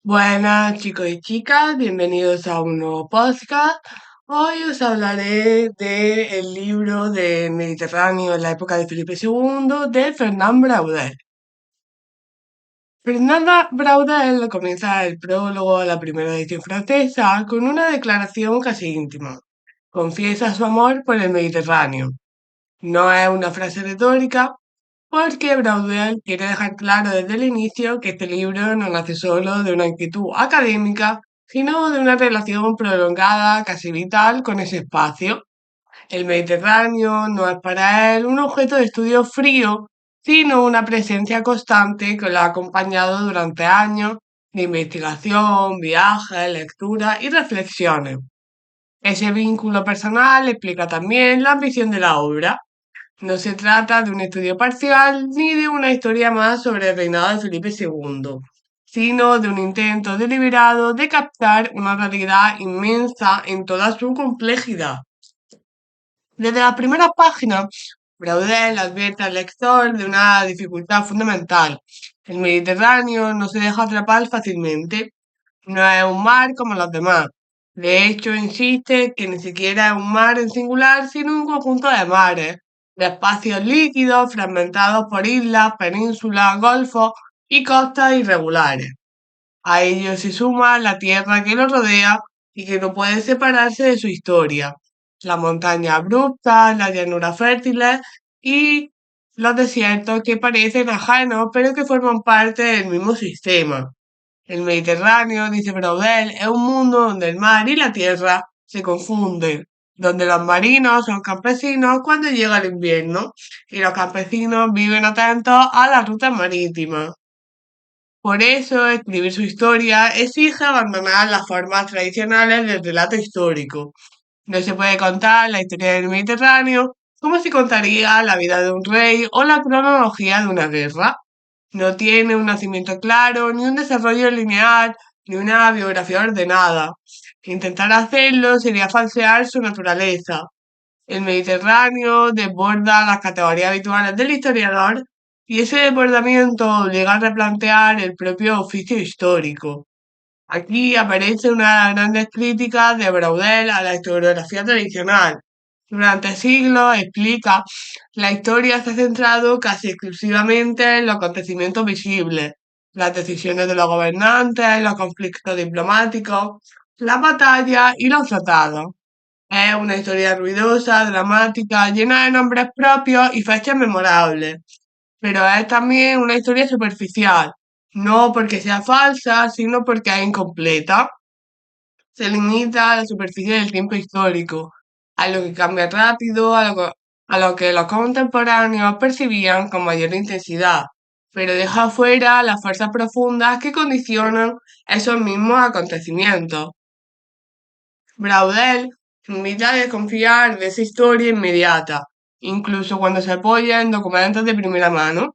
Buenas chicos y chicas, bienvenidos a un nuevo podcast. Hoy os hablaré del libro de Mediterráneo en la época de Felipe II de Fernand Braudel. Fernanda Braudel comienza el prólogo a la primera edición francesa con una declaración casi íntima. Confiesa su amor por el Mediterráneo. No es una frase retórica, porque Braudel quiere dejar claro desde el inicio que este libro no nace solo de una inquietud académica, sino de una relación prolongada, casi vital, con ese espacio. El Mediterráneo no es para él un objeto de estudio frío, sino una presencia constante que lo ha acompañado durante años de investigación, viajes, lecturas y reflexiones. Ese vínculo personal explica también la ambición de la obra. No se trata de un estudio parcial ni de una historia más sobre el reinado de Felipe II, sino de un intento deliberado de captar una realidad inmensa en toda su complejidad. Desde las primeras páginas, Braudel advierte al lector de una dificultad fundamental. El Mediterráneo no se deja atrapar fácilmente, no es un mar como los demás. De hecho, insiste que ni siquiera es un mar en singular, sino un conjunto de mares, de espacios líquidos fragmentados por islas, penínsulas, golfos y costas irregulares. A ello se suma la tierra que lo rodea y que no puede separarse de su historia. Las montañas abruptas, las llanuras fértiles y los desiertos que parecen ajenos pero que forman parte del mismo sistema. El Mediterráneo, dice Braudel, es un mundo donde el mar y la tierra se confunden, donde los marinos son campesinos cuando llega el invierno y los campesinos viven atentos a las rutas marítimas. Por eso, escribir su historia exige abandonar las formas tradicionales del relato histórico. No se puede contar la historia del Mediterráneo como se contaría la vida de un rey o la cronología de una guerra. No tiene un nacimiento claro, ni un desarrollo lineal, ni una biografía ordenada. Intentar hacerlo sería falsear su naturaleza. El Mediterráneo desborda las categorías habituales del historiador y ese desbordamiento obliga a replantear el propio oficio histórico. Aquí aparece una de las grandes críticas de Braudel a la historiografía tradicional. Durante siglos, explica, la historia se ha centrado casi exclusivamente en los acontecimientos visibles, las decisiones de los gobernantes, los conflictos diplomáticos, las batallas y los tratados. Es una historia ruidosa, dramática, llena de nombres propios y fechas memorables, pero es también una historia superficial, no porque sea falsa, sino porque es incompleta. Se limita a la superficie del tiempo histórico, a lo que cambia rápido, a lo que los contemporáneos percibían con mayor intensidad, pero deja fuera las fuerzas profundas que condicionan esos mismos acontecimientos. Braudel invita a desconfiar de esa historia inmediata, incluso cuando se apoya en documentos de primera mano.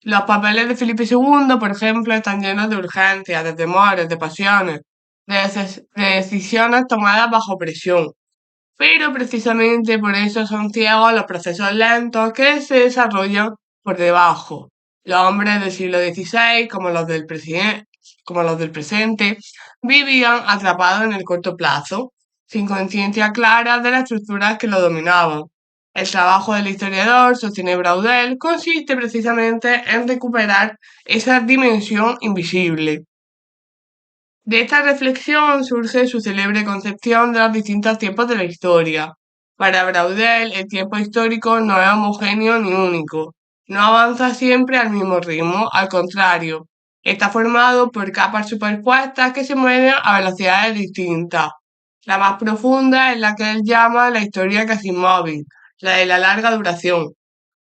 Los papeles de Felipe II, por ejemplo, están llenos de urgencias, de temores, de pasiones, de decisiones tomadas bajo presión. Pero precisamente por eso son ciegos los procesos lentos que se desarrollan por debajo. Los hombres del siglo XVI, como los del presente, vivían atrapados en el corto plazo, sin conciencia clara de las estructuras que lo dominaban. El trabajo del historiador, sostiene Braudel, consiste precisamente en recuperar esa dimensión invisible. De esta reflexión surge su célebre concepción de los distintos tiempos de la historia. Para Braudel, el tiempo histórico no es homogéneo ni único, no avanza siempre al mismo ritmo, al contrario, está formado por capas superpuestas que se mueven a velocidades distintas. La más profunda es la que él llama la historia casi inmóvil, la de la larga duración.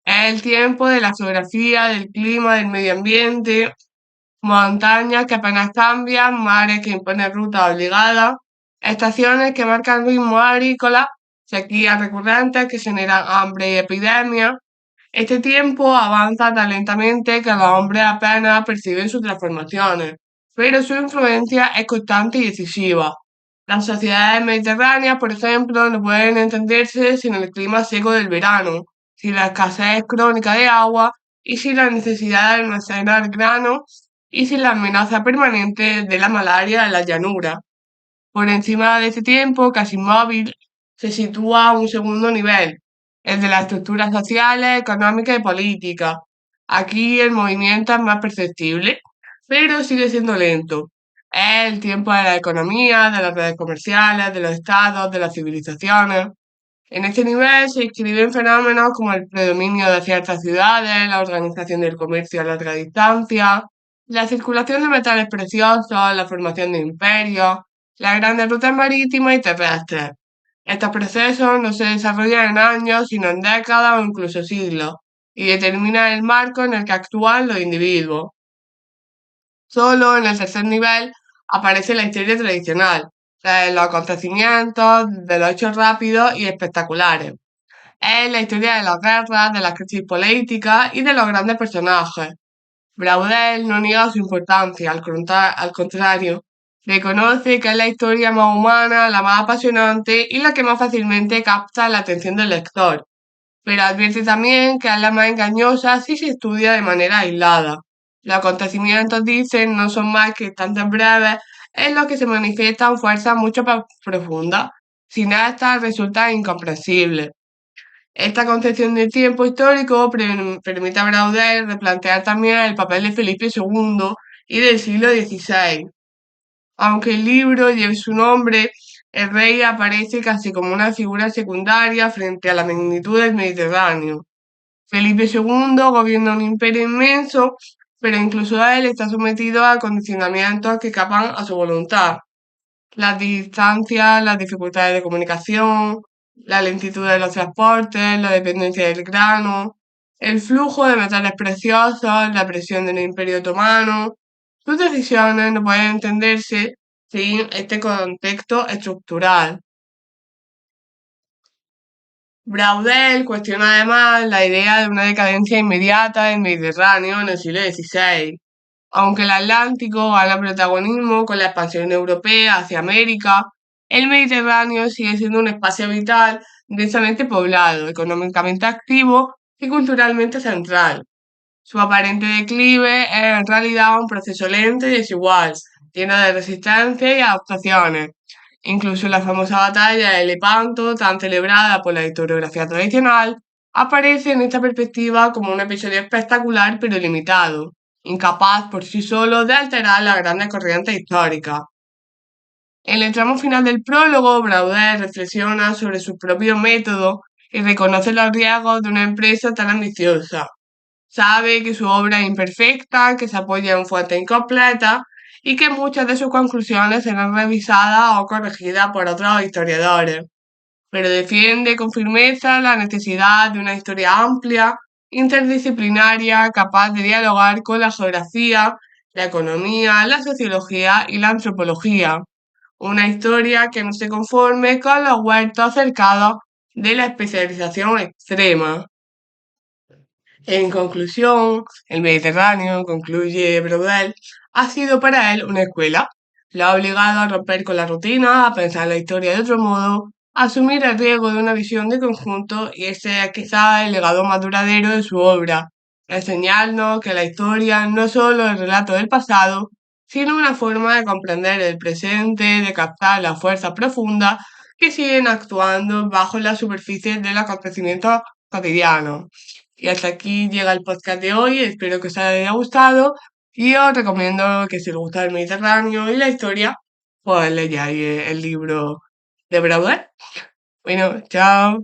Es el tiempo de la geografía, del clima, del medio ambiente, montañas que apenas cambian, mares que imponen rutas obligadas, estaciones que marcan ritmos agrícolas, sequías recurrentes que generan hambre y epidemias. Este tiempo avanza tan lentamente que los hombres apenas perciben sus transformaciones, pero su influencia es constante y decisiva. Las sociedades mediterráneas, por ejemplo, no pueden entenderse sin el clima seco del verano, sin la escasez crónica de agua y sin la necesidad de almacenar granos y sin la amenaza permanente de la malaria en la llanura. Por encima de ese tiempo, casi inmóvil, se sitúa un segundo nivel, el de las estructuras sociales, económicas y políticas. Aquí el movimiento es más perceptible, pero sigue siendo lento. Es el tiempo de la economía, de las redes comerciales, de los estados, de las civilizaciones. En este nivel se inscriben fenómenos como el predominio de ciertas ciudades, la organización del comercio a larga distancia, la circulación de metales preciosos, la formación de imperios, las grandes rutas marítimas y terrestres. Estos procesos no se desarrollan en años, sino en décadas o incluso siglos, y determinan el marco en el que actúan los individuos. Solo en el tercer nivel aparece la historia tradicional, de los acontecimientos, de los hechos rápidos y espectaculares. Es la historia de las guerras, de las crisis políticas y de los grandes personajes. Braudel no niega su importancia, al contrario, reconoce que es la historia más humana, la más apasionante y la que más fácilmente capta la atención del lector, pero advierte también que es la más engañosa si se estudia de manera aislada. Los acontecimientos, dicen, no son más que instantes breves en los que se manifiestan fuerzas mucho más profundas. Sin estas resulta incomprensible. Esta concepción del tiempo histórico permite a Braudel replantear también el papel de Felipe II y del siglo XVI. Aunque el libro lleve su nombre, el rey aparece casi como una figura secundaria frente a la magnitud del Mediterráneo. Felipe II gobierna un imperio inmenso, pero incluso él está sometido a condicionamientos que escapan a su voluntad. Las distancias, las dificultades de comunicación, la lentitud de los transportes, la dependencia del grano, el flujo de metales preciosos, la presión del Imperio Otomano. Sus decisiones no pueden entenderse sin este contexto estructural. Braudel cuestiona además la idea de una decadencia inmediata del Mediterráneo en el siglo XVI. Aunque el Atlántico gana protagonismo con la expansión europea hacia América, el Mediterráneo sigue siendo un espacio vital densamente poblado, económicamente activo y culturalmente central. Su aparente declive es en realidad un proceso lento y desigual, lleno de resistencia y adaptaciones. Incluso la famosa batalla de Lepanto, tan celebrada por la historiografía tradicional, aparece en esta perspectiva como un episodio espectacular pero limitado, incapaz por sí solo de alterar las grandes corrientes históricas. En el tramo final del prólogo, Braudel reflexiona sobre su propio método y reconoce los riesgos de una empresa tan ambiciosa. Sabe que su obra es imperfecta, que se apoya en fuentes incompletas y que muchas de sus conclusiones serán revisadas o corregidas por otros historiadores, pero defiende con firmeza la necesidad de una historia amplia, interdisciplinaria, capaz de dialogar con la geografía, la economía, la sociología y la antropología. Una historia que no se conforme con los huertos cercados de la especialización extrema. En conclusión, el Mediterráneo, concluye Brodel, ha sido para él una escuela. Lo ha obligado a romper con la rutina, a pensar la historia de otro modo, a asumir el riesgo de una visión de conjunto y ese es quizá el legado más duradero de su obra, enseñarnos que la historia no es solo el relato del pasado, sino una forma de comprender el presente, de captar las fuerzas profundas que siguen actuando bajo la superficie del acontecimiento cotidiano. Y hasta aquí llega el podcast de hoy. Espero que os haya gustado. Y os recomiendo que si os gusta el Mediterráneo y la historia, pues leáis el libro de Braudel. Bueno, chao.